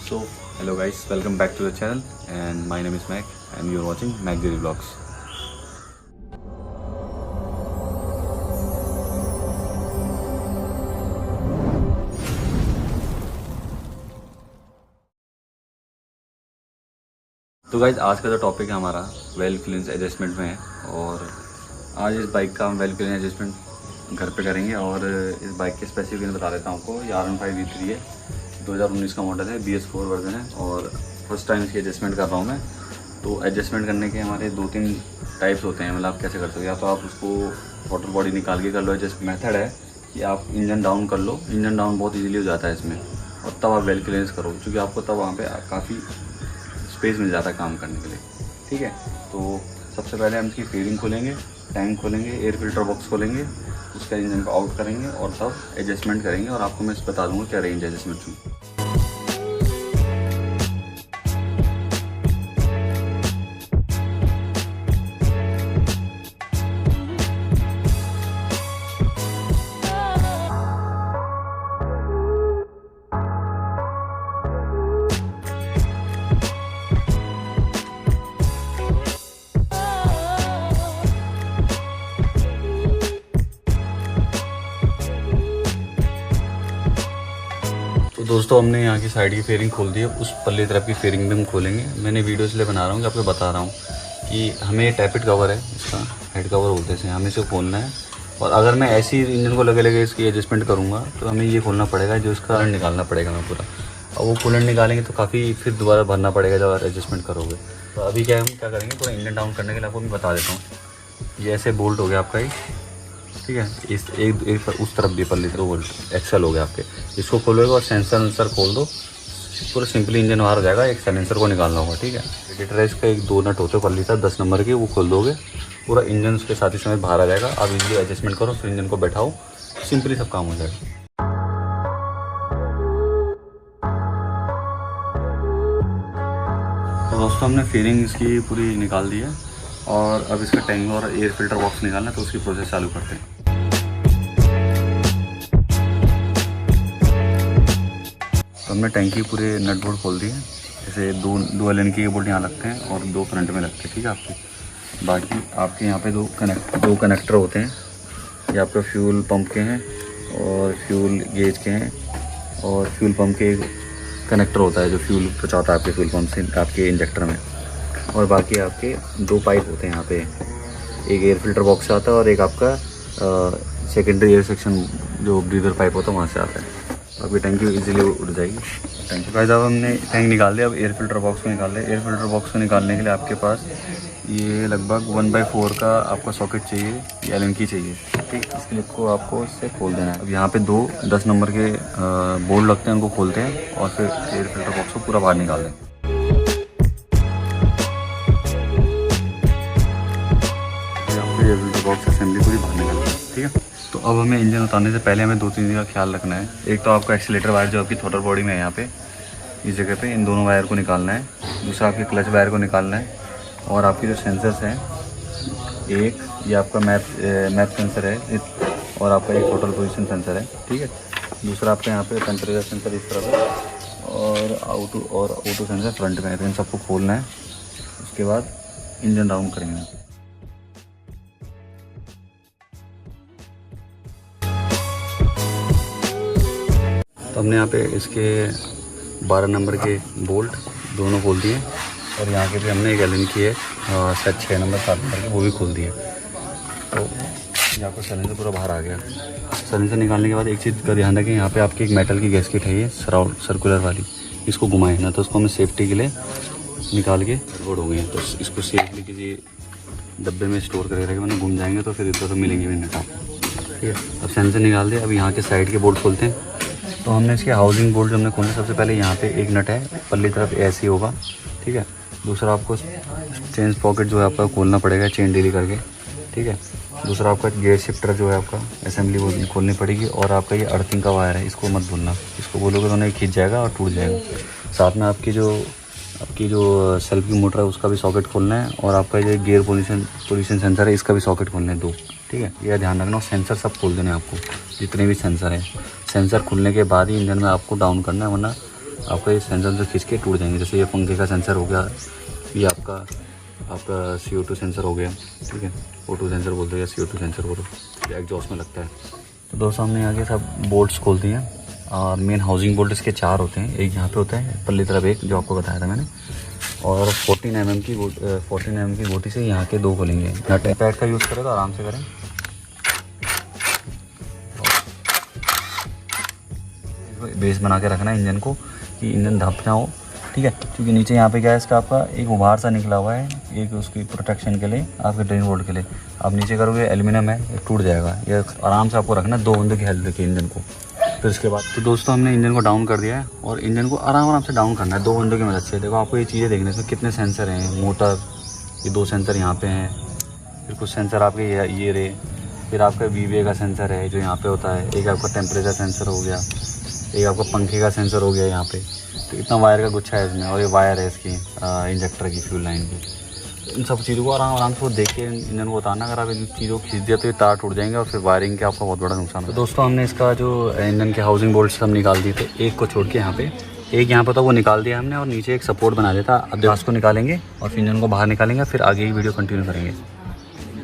So, hello guys, welcome back to the channel and my name is Mac and you're watching Mac Daily Vlogs. तो guys आज का जो topic है हमारा well क्लींस adjustment में है और आज इस बाइक का हम वेल क्लींस एडजस्टमेंट घर पे करेंगे और इस बाइक के स्पेसिफिकेशन बता देता हूँ आपको। ये R15 V3 है, 2019 का मॉडल है, BS4 वर्जन है और फर्स्ट टाइम इसकी एडजस्टमेंट कर रहा हूँ मैं। तो एडजस्टमेंट करने के हमारे 2-3 टाइप्स होते हैं, मतलब आप कैसे कर सकते हो। या तो आप उसको टोटल बॉडी निकाल के कर लो। एडजस्ट मेथड है कि आप इंजन डाउन कर लो, इंजन डाउन बहुत ईजिली हो जाता है इसमें, और तब आप वेल क्लींस करो क्योंकि आपको तब वहाँ पे काफ़ी स्पेस मिल जाता है काम करने के लिए। ठीक है, तो सबसे पहले हम इसकी फेयरिंग खोलेंगे, टैंक खोलेंगे, एयर फिल्टर बॉक्स खोलेंगे, उसका इंजन को आउट करेंगे और तब एडजस्टमेंट करेंगे और आपको मैं बता दूंगा क्या रेंज एडजस्टमेंट में। तो दोस्तों हमने यहाँ की साइड की फेयरिंग खोल दी है, उस पल्ली तरफ की फेयरिंग भी हम खोलेंगे। मैंने वीडियो इसलिए बना रहा हूँ कि आपको बता रहा हूँ कि हमें टैपिट कवर है, इसका हेड कवर बोलते हैं, हमें इसे खोलना है। और अगर मैं ऐसी इंजन को लगे इसकी एडजस्टमेंट करूँगा तो हमें ये खोलना पड़ेगा, जो इसका कूलेंट निकालना पड़ेगा हमें पूरा। और वो कूलेंट निकालेंगे तो काफ़ी फिर दोबारा भरना पड़ेगा जब एडजस्टमेंट करोगे। तो अभी क्या हम क्या करेंगे, पूरा इंजन डाउन करने के लिए आपको मैं बता देता हूँ। ये ऐसे बोल्ट हो गया आपका ही, ठीक है, इस एक उस तरफ भी पल्ली 2 वोल्ट एक्सेल हो गया आपके। इसको खोलोगे और सेंसर खोल दो, पूरा सिंपली इंजन बाहर हो जाएगा। एक साइलेंसर को निकालना होगा, ठीक है। रेडिएटर है इसका, 1-2 नट होते हैं पल्ली तक 10 नंबर के, वो खोल दोगे, पूरा इंजन उसके साथ ही समय बाहर आ जाएगा। आप इजीली एडजस्टमेंट करो, फिर इंजन को बैठाओ, सिंपली सब काम हो जाएगा। तो दोस्तों हमने फेयरिंग इसकी पूरी निकाल दी है और अब इसका टैंक और एयर फिल्टर बॉक्स निकालना है, तो उसकी प्रोसेस चालू करते हैं। तो हमने टैंक की पूरे नट बोल्ट खोल दिए। जैसे दो एल एन की बोल्ट यहाँ लगते हैं और 2 फ्रंट में लगते हैं, ठीक है। बाकी आपके यहाँ पे 2 कनेक्टर होते हैं। ये आपका फ्यूल पंप के हैं और फ्यूल गेज के हैं, और फ्यूल पंप के कनेक्टर होता है जो फ्यूल पहुँचाता है आपके फ्यूल पंप से आपके इंजेक्टर में। और बाकी आपके 2 पाइप होते हैं यहाँ पे, एक एयर फिल्टर बॉक्स से आता है और एक आपका सेकेंडरी एयर सेक्शन जो ब्रीदर पाइप होता है वहाँ से आता है। आपकी टैंकी इजीली उड़ जाएगी। टैंकी का जब हमने टैंक निकाल दिया, अब एयर फिल्टर बॉक्स को निकाल लिया। एयर फिल्टर बॉक्स को निकालने के लिए आपके पास ये लगभग 1/4 का आपका सॉकेट चाहिए, या एलन की चाहिए, ठीक। इस क्लिप को आपको इससे खोल देना है। अब यहाँ पे 2 10 नंबर के बोल्ट लगते हैं, उनको खोलते हैं और फिर एयर फिल्टर बॉक्स को पूरा बाहर निकाल दें। एयर फिल्टर बॉक्स असेंबली पूरी बाहर निकल गई, ठीक है। तो अब हमें इंजन उतारने से पहले हमें 2-3 चीज़ का ख्याल रखना है। एक तो आपका एक्सीलेटर वायर जो आपकी थ्रॉटल बॉडी में है, यहाँ पे इस जगह पे इन दोनों वायर को निकालना है। दूसरा आपके क्लच वायर को निकालना है। और आपके जो सेंसर्स हैं, एक ये आपका मैप सेंसर है और आपका एक टोटल पोजीशन सेंसर है, ठीक है। दूसरा आपका यहाँ पे टेम्परेचर सेंसर इस तरफ है और ऑटो सेंसर फ्रंट में है। तो इन सबको खोलना है, उसके बाद इंजन डाउन करेंगे। तो हमने यहाँ पे इसके 12 नंबर के बोल्ट दोनों खोल दिए और यहाँ के भी हमने एक एलन की है शायद 6 नंबर 7 नंबर के, वो भी खोल दिए। तो यहाँ पर सिलेंडर पूरा बाहर आ गया। सिलेंडर निकालने के बाद एक चीज़ का ध्यान रखें, यहाँ पे आपकी एक मेटल की गैसकेट है, ये सराउंड सर्कुलर वाली, इसको घुमाए ना, तो उसको हमें सेफ्टी के लिए निकाल के रोड हो गई है। तो इसको सेफली किसी डब्बे में स्टोर करके रखें, वरना घूम जाएंगे तो फिर इधर तो मिलेंगे भी नहीं, ठीक है। अब सेंसर निकाल दिया। अब यहाँ के साइड के बोल्ट खोलते हैं। तो हमने इसके हाउसिंग बोल्ट जो हमने खोलने, सबसे पहले यहाँ पे एक नट है, पल्ली तरफ ऐसे होगा, ठीक है। दूसरा आपको चेन पॉकेट जो है आपका खोलना पड़ेगा चेन डीली करके, ठीक है। दूसरा आपका गेयर शिफ्टर जो है आपका असेंबली वो खोलनी पड़ेगी। और आपका ये अर्थिंग का वायर है, इसको मत भूलना, इसको बोलोगे तो नहीं खींच जाएगा और टूट जाएगा। साथ में आपकी जो सेल्फ की मोटर है उसका भी सॉकेट खोलना है, और आपका ये गियर पोजीशन सेंसर है, इसका भी सॉकेट खोलना है 2, ठीक है। ये ध्यान रखना। सेंसर सब खोल देने आपको, जितने भी सेंसर हैं। सेंसर खुलने के बाद ही इंजन में आपको डाउन करना है, वरना आपका ये सेंसर जो खींच के टूट जाएंगे। जैसे ये पंखे का सेंसर हो गया, ये आपका CO2 सेंसर हो गया, ठीक है, O2 सेंसर बोलते हैं या CO2 सेंसर बोलो, ये एग्जॉस्ट में लगता है। तो दोस्तों हमने आगे सब बोल्ट्स खोल दिए और मेन हाउसिंग बोल्ट इसके 4 होते हैं, एक यहाँ पे होता है पल्ली तरफ एक जो आपको बताया था मैंने, और 14 mm की बोटी से यहाँ के 2 खोलेंगे। नट पैड का यूज़ करें तो आराम से करें। बेस बना के रखना है इंजन को कि इंजन धप ना हो, ठीक है, क्योंकि नीचे यहाँ पे क्या है इसका आपका एक उभार सा निकला हुआ है, एक उसकी प्रोटेक्शन के लिए, आपके ड्रेन बोर्ड के लिए। आप नीचे करोगे एल्यूमिनियम है, ये टूट जाएगा। ये आराम से आपको रखना है 2 बंदों की हेल्प देखिए इंजन को। फिर इसके बाद तो दोस्तों हमने इंजन को डाउन कर दिया है और इंजन को आराम से डाउन करना है 2 बंदों की मदद से। देखो आपको ये चीज़ें देखने इसमें कितने सेंसर हैं, मोटर, ये 2 सेंसर यहाँ पे हैं, फिर कुछ सेंसर आपके ये रहे, फिर आपका VVA का सेंसर है जो यहाँ पे होता है, एक आपका टेम्परेचर सेंसर हो गया, एक आपका पंखे का सेंसर हो गया यहाँ पे। तो इतना वायर का गुच्छा है इसमें, और ये वायर है इसकी इंजेक्टर की, फ्यूल लाइन की। इन सब चीज़ों को आराम से देख के इंजन को उतारना। अगर आप इन चीज़ों को खींच दिया तो ये तार टूट जाएंगे और फिर वायरिंग का आपका बहुत बड़ा नुकसान है। तो दोस्तों हमने इसका जो इंजन के हाउसिंग बोल्ट सब निकाल दिए थे, एक को छोड़ के यहाँ पे एक यहाँ पर तो वो निकाल दिया हमने, और नीचे एक सपोर्ट बना दिया था। अब ग्लास को निकालेंगे और फिर इंजन को बाहर निकालेंगे, फिर आगे की वीडियो कंटिन्यू करेंगे।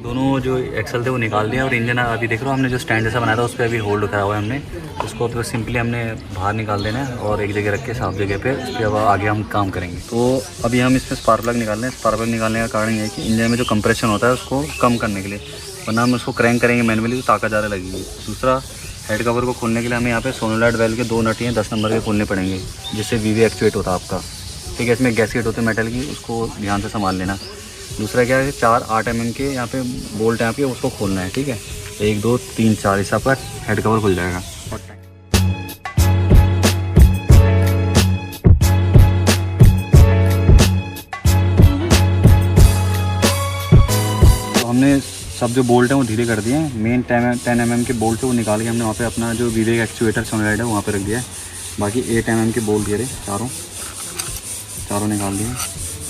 दोनों जो एक्सल थे वो निकाल दिया और इंजन अभी देख रहे हो हमने जो स्टैंड जैसा बनाया था उस पर अभी होल्ड करा हुआ है हमने। उसको तो सिंपली हमने बाहर निकाल देना है और एक जगह रख के साफ जगह पे उस पर अब आगे हम काम करेंगे। तो अभी हम इसमें स्पार्क प्लग निकाल रहे हैं। स्पार्क प्लग निकालने का कारण ये है कि इंजन में जो कंप्रेशन होता है उसको कम करने के लिए, वरना हम उसको क्रैंक करेंगे मैनुअली तो ताकत ज़्यादा लगेगी। दूसरा, हेड कवर को खोलने के लिए हमें यहाँ पे सोनोलाइट वेल के 2 नट हैं 10 नंबर के खोलने पड़ेंगे, जिससे VVA एक्चुएट होता है आपका, ठीक है। इसमें गैसकेट होते हैं मेटल की, उसको ध्यान से संभाल लेना। दूसरा क्या है, 4 8 mm के यहाँ पे बोल्ट यहाँ पे उसको खोलना है, ठीक है। 1 2 3 4 इस आपका हेड कवर खुल जाएगा। तो हमने सब जो बोल्ट हैं वो धीरे कर दिए हैं। मेन 10 mm के बोल्ट है वो निकाल के हमने वहाँ पे अपना जो VVA एक्चुएटर सोनोलाइट है वहाँ पे रख दिया है। बाकी 8 mm के बोल्ट गिरे चारों निकाल दिए।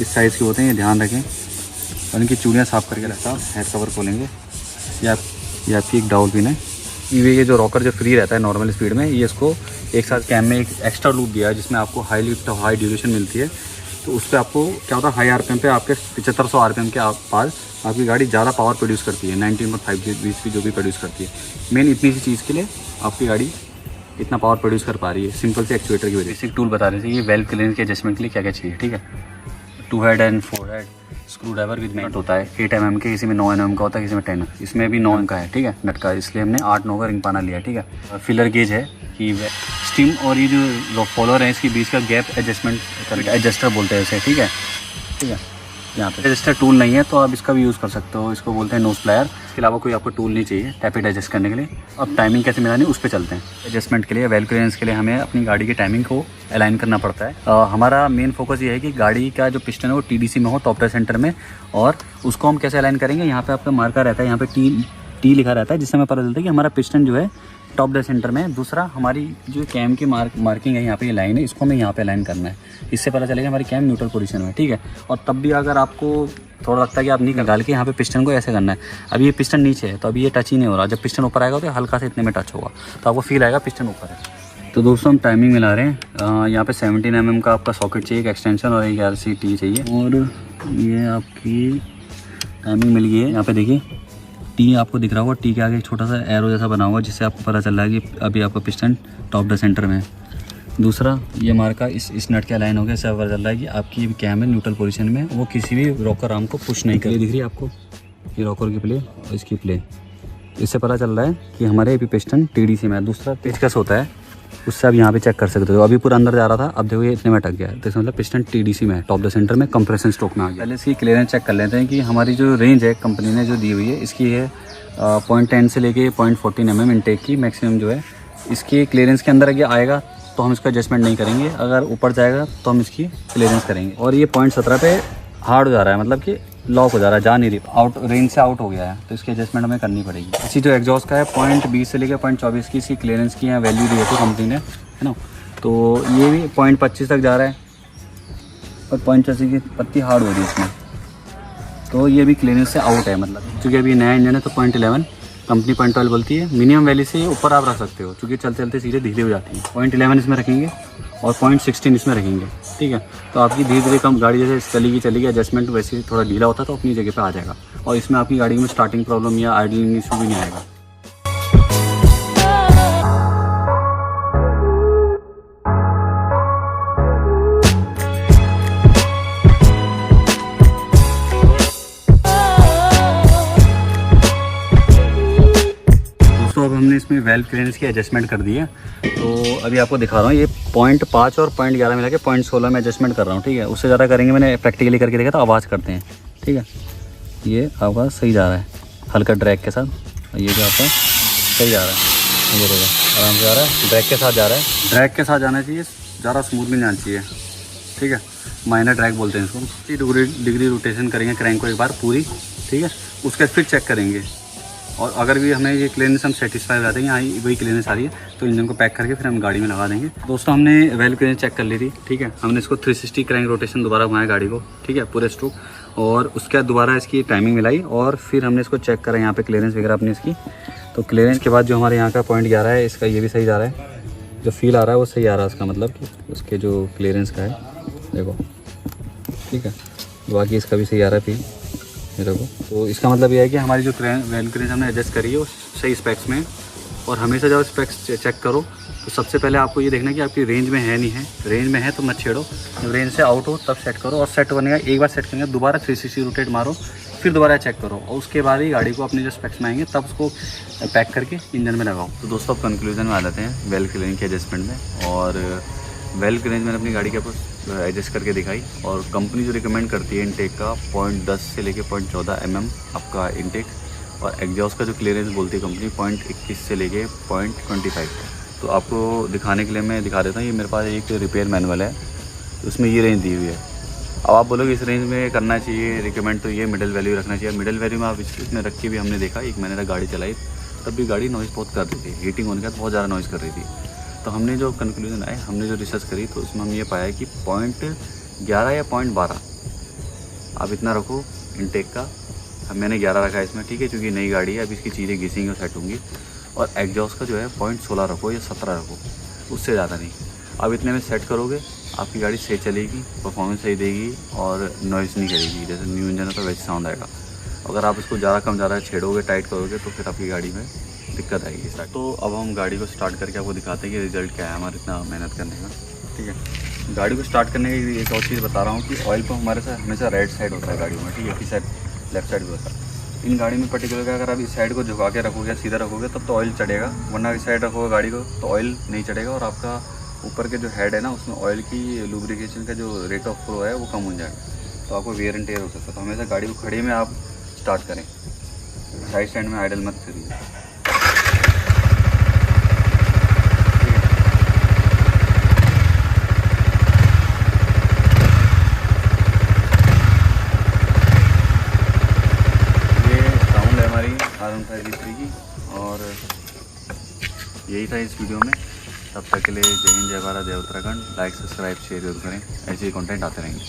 इस साइज़ के होते हैं, ये ध्यान रखें। और इनकी चूड़ियाँ साफ़ करके रखता है। हेड कवर खोलेंगे। ये आपकी एक डाउल पिन है। ये जो रॉकर जो फ्री रहता है नॉर्मल स्पीड में, ये इसको एक साथ कैम में एक एक्स्ट्रा लूप दिया है जिसमें आपको हाई लिफ्ट हाई ड्यूरेशन मिलती है। तो उस पर आपको क्या होता है, हाई RPM पे आपके 7500 RPM के पास आपकी गाड़ी ज़्यादा पावर प्रोड्यूस करती है। 19.5 bhp जो भी प्रोड्यूस करती है। मेन इतनी सी चीज़ के लिए आपकी गाड़ी इतना पावर प्रोड्यूस कर पा रही है, सिंपल से एक्चुएटर की वजह से। एक टूल बता रहे थे ये वेल्व क्लीयरेंस के एडजस्टमेंट के लिए क्या क्या चाहिए, ठीक है। 2 head and 4 head screwdriver with mat होता है 8 mm के, किसी में 9 mm का होता है, किसी में 10, इसमें भी 9 का है, ठीक है, नट का। इसलिए हमने 8-9 का रिंग पाना लिया, ठीक है। फिलर गेज है कि स्टीम और ये जो फॉलोअर है इसके बीच का गैप एडजस्टमेंट एडजस्टर बोलते हैं इसे, ठीक है। यहाँ पे एडजस्टर टूल नहीं है तो आप इसका भी यूज़ कर सकते हो, इसको बोलते हैं नोज प्लायर। इसके अलावा कोई आपको टूल नहीं चाहिए टैपिड एडजस्ट करने के लिए। अब टाइमिंग कैसे मिलानी उस पर चलते हैं। एडजस्टमेंट के लिए वेल क्लियरेंस के लिए हमें अपनी गाड़ी की टाइमिंग को अलाइन करना पड़ता है। हमारा मेन फोकस ये है कि गाड़ी का जो पिस्टन है वो TDC में हो, टॉप डेड सेंटर में। और उसको हम कैसे अलाइन करेंगे, यहाँ पे आपका मार्कर रहता है, यहाँ पे टी लिखा रहता है, जिससे हमें पता चलता है कि हमारा पिस्टन जो है टॉप डेड सेंटर में है। दूसरा, हमारी जो कैम की मार्किंग है यहाँ पे ये लाइन है, इसको हमें यहाँ पे अलाइन करना है। इससे पता चलेगा हमारी कैम न्यूट्रल पोजीशन में, ठीक है। और तब भी अगर आपको थोड़ा लगता है कि आप नहीं निकाल के यहाँ पे पिस्टन को ऐसे करना है, अभी ये पिस्टन नीचे है तो अभी ये टच ही नहीं हो रहा। जब पिस्टन ऊपर आएगा तो हल्का से इतने में टच होगा तो आपको फील आएगा पिस्टन ऊपर है। तो दोस्तों हम टाइमिंग मिला रहे हैं। यहाँ पे 17 mm का आपका सॉकेट चाहिए, एक एक्सटेंशन और एक RCT चाहिए। और ये आपकी टाइमिंग मिल गई है। यहाँ पे देखिए T आपको दिख रहा होगा, T के आगे एक छोटा सा एरो जैसा बना हुआ जिससे आपको पता चल रहा है कि अभी आपका पिस्टन टॉप डेड सेंटर में है। दूसरा, ये मार्का इस नट के अलाइन हो गया, इससे पता चल रहा है कि आपकी कैम है न्यूट्रल पोजीशन में, वो किसी भी रॉकर आर्म को पुश नहीं कर रही। दिख रही है आपको ये रॉकर की प्ले और इसकी प्ले, इससे पता चल रहा है कि हमारे अभी पिस्टन TDC में है। दूसरा पेचकस होता है, उससे आप यहाँ पे चेक कर सकते हो। अभी पूरा अंदर जा रहा था, अब देखो ये इतने में अटक गया है, तो इसका मतलब पिस्टन TDC में है, टॉप डेड सेंटर में, कंप्रेशन स्ट्रोक में आ गया। पहले इसकी क्लियरेंस चेक कर लेते हैं कि हमारी जो रेंज है कंपनी ने जो दी हुई है इसकी है 0.10 से लेके 0.14 mm इनटेक की मैक्सिमम जो है। इसकी क्लियरेंस के अंदर अगर आएगा तो हम इसका एडजस्टमेंट नहीं करेंगे, अगर ऊपर जाएगा तो हम इसकी क्लियरेंस करेंगे। और ये 0.17 पे हार्ड हो जा रहा है, मतलब कि लॉक हो जा रहा है, जा नहीं रही, आउट रेंज से आउट हो गया है, तो इसकी एडजस्टमेंट हमें करनी पड़ेगी। इसी जो एग्जॉस्ट का है 0.20 से लेकर 0.24 की इसकी क्लियरेंस की वैल्यू दी है तो कंपनी ने, है ना। तो ये भी 0.25 तक जा रहा है और 0.80 की पत्ती हार्ड हो रही है इसमें, तो ये भी क्लियरेंस से आउट है। मतलब क्योंकि अभी नया इंजन है तो 0.11, कंपनी 0.12 बोलती है। मिनिमम वैल्यू से ऊपर आप रख सकते हो, क्योंकि चलते चलते सीधे धीरे हो जाती है। 0.11 इसमें रखेंगे और 0.16 इसमें रखेंगे, ठीक है। तो आपकी धीरे धीरे कम गाड़ी जैसे चलेगी एडजस्टमेंट वैसे थोड़ा ढीला होता है तो अपनी जगह पे आ जाएगा, और इसमें आपकी गाड़ी में स्टार्टिंग प्रॉब्लम या आइडलिंग इशू भी नहीं आएगा। तो अब हमने इसमें वेल्व क्लियरेंस की एडजस्टमेंट कर दी है, तो अभी आपको दिखा रहा हूँ। ये 0.5 और 0.11 मिला के 0.16 में एडजस्टमेंट कर रहा हूँ, ठीक है। उससे ज़्यादा करेंगे, मैंने प्रैक्टिकली करके देखा तो आवाज़ करते हैं, ठीक है। ये आपका सही जा रहा है हल्का ड्रैग के साथ, ये भी आपका सही जा रहा है, ये देखो आराम से जा रहा है, ड्रैग के साथ जा रहा है। ड्रैग के साथ जाना चाहिए, ज़्यादा स्मूथ नहीं जाना चाहिए, ठीक है। माइनर ड्रैग बोलते हैं इसको। 30 डिग्री रोटेशन करेंगे क्रैंक को एक बार पूरी, ठीक है। उसके बाद फिर चेक करेंगे, और अगर भी हमें ये क्लीयरेंस हम सेटिस्फाई हो जाते हैं, यहाँ वही क्लीयरेंस आ रही है, तो इंजन को पैक करके फिर हम गाड़ी में लगा देंगे। दोस्तों हमने वेल क्लीयरेंस चेक कर ली थी, ठीक है। हमने इसको 360 क्रैंक रोटेशन दोबारा घुमाया गाड़ी को, ठीक है, पूरे स्ट्रोक, और उसके बाद दोबारा इसकी टाइमिंग मिलाई, और फिर हमने इसको चेक करा यहाँ पे क्लीयरेंस वगैरह अपनी इसकी। तो क्लीयरेंस के बाद जो हमारे यहाँ का 0.11 है, इसका ये भी सही जा रहा है, जो फील आ रहा है वो सही आ रहा है, उसका मतलब कि उसके जो क्लीयरेंस का है देखो, ठीक है। बाकी इसका भी सही आ रहा है फील, ये देखो। तो इसका मतलब ये है कि हमारी जो वेल क्लीयरेंस हमने एडजस्ट करी है वो सही स्पेक्स में। और हमेशा जब स्पेक्स चेक करो तो सबसे पहले आपको ये देखना कि आपकी रेंज में है नहीं है। रेंज में है तो मत छेड़ो, जब रेंज से आउट हो तब सेट करो, और सेट बनेगा एक बार सेट करेंगे दोबारा 360 रोटेट मारो, फिर दोबारा चेक करो, और उसके बाद ही गाड़ी को अपने जो स्पेक्स में आएंगे तब उसको पैक करके इंजन में लगाओ। तो दोस्तों अब कंक्लूजन में आ जाते हैं वेल क्लीयरेंस के एडजस्टमेंट में। और वेल क्लीयरेंस मैंने अपनी गाड़ी के ऊपर एडजस्ट करके दिखाई, और कंपनी जो रिकमेंड करती है इनटेक का 0.10 से लेके 0.14 mm आपका इनटेक, और एग्जॉस्ट का जो क्लीयरेंस बोलती है कंपनी 0.21 से लेके 0.25। तो आपको दिखाने के लिए मैं दिखा देता हूँ, ये मेरे पास एक रिपेयर मैनुअल है, उसमें ये रेंज दी हुई है। अब आप बोलोगे इस रेंज में करना चाहिए रिकमेंड, तो ये मिडिल वैल्यू रखना चाहिए। मिडिल वैल्यू में आप इसमें रख के भी हमने देखा, एक महीने तक गाड़ी चलाई तब भी गाड़ी नॉइज़ बहुत कर रही थी, हीटिंग होने के बाद बहुत ज़्यादा नॉइज़ कर रही थी। तो हमने जो कंक्लूजन आए, हमने जो रिसर्च करी, तो उसमें हम ये पाया कि 0.11 या 0.12 आप इतना रखो इनटेक का। अब मैंने 11 रखा है इसमें, ठीक है, क्योंकि नई गाड़ी है, अब इसकी चीज़ें घिसेंगी और सेट होंगी। और एग्जॉस्ट का जो है 0.16 रखो या 17 रखो, उससे ज़्यादा नहीं। अब इतने में सेट करोगे आपकी गाड़ी सही चलेगी, परफॉर्मेंस सही देगी, और नॉइज़ नहीं करेगी। जैसे न्यू इंजन है तो वैसे साउंड आएगा। अगर आप इसको ज़्यादा कम ज़्यादा छेड़ोगे, टाइट करोगे, तो फिर आपकी गाड़ी में दिक्कत आएगी स्टार्ट। तो अब हम गाड़ी को स्टार्ट करके आपको दिखाते हैं कि रिजल्ट क्या है हमारे इतना मेहनत करने का, ठीक है। गाड़ी को स्टार्ट करने की एक और चीज़ बता रहा हूँ कि ऑयल पंप हमारे साथ हमेशा राइट साइड होता है गाड़ी में, ठीक है, इस साइड लेफ्ट साइड भी होता है। इन गाड़ी में पर्टिकुलर अगर आप इस साइड को झुका के रखोगे, सीधा रखोगे, तब तो ऑयल चढ़ेगा, वरना इस साइड रखोगे गाड़ी को तो ऑयल नहीं चढ़ेगा, और आपका ऊपर के जो हेड है ना, उसमें ऑयल की लुब्रिकेशन का जो रेट ऑफ फ्लो है वो कम हो जाएगा, तो आपको वेयर एंड टेयर हो सकता है। तो हमेशा गाड़ी को खड़े में आप स्टार्ट करें, राइट साइड में आइडल मत करिए। R15 की, और यही था इस वीडियो में। तब तक के लिए जय हिंद, जय भारत, जय उत्तराखंड। लाइक, सब्सक्राइब, शेयर जरूर करें, ऐसे ही कंटेंट आते रहेंगे।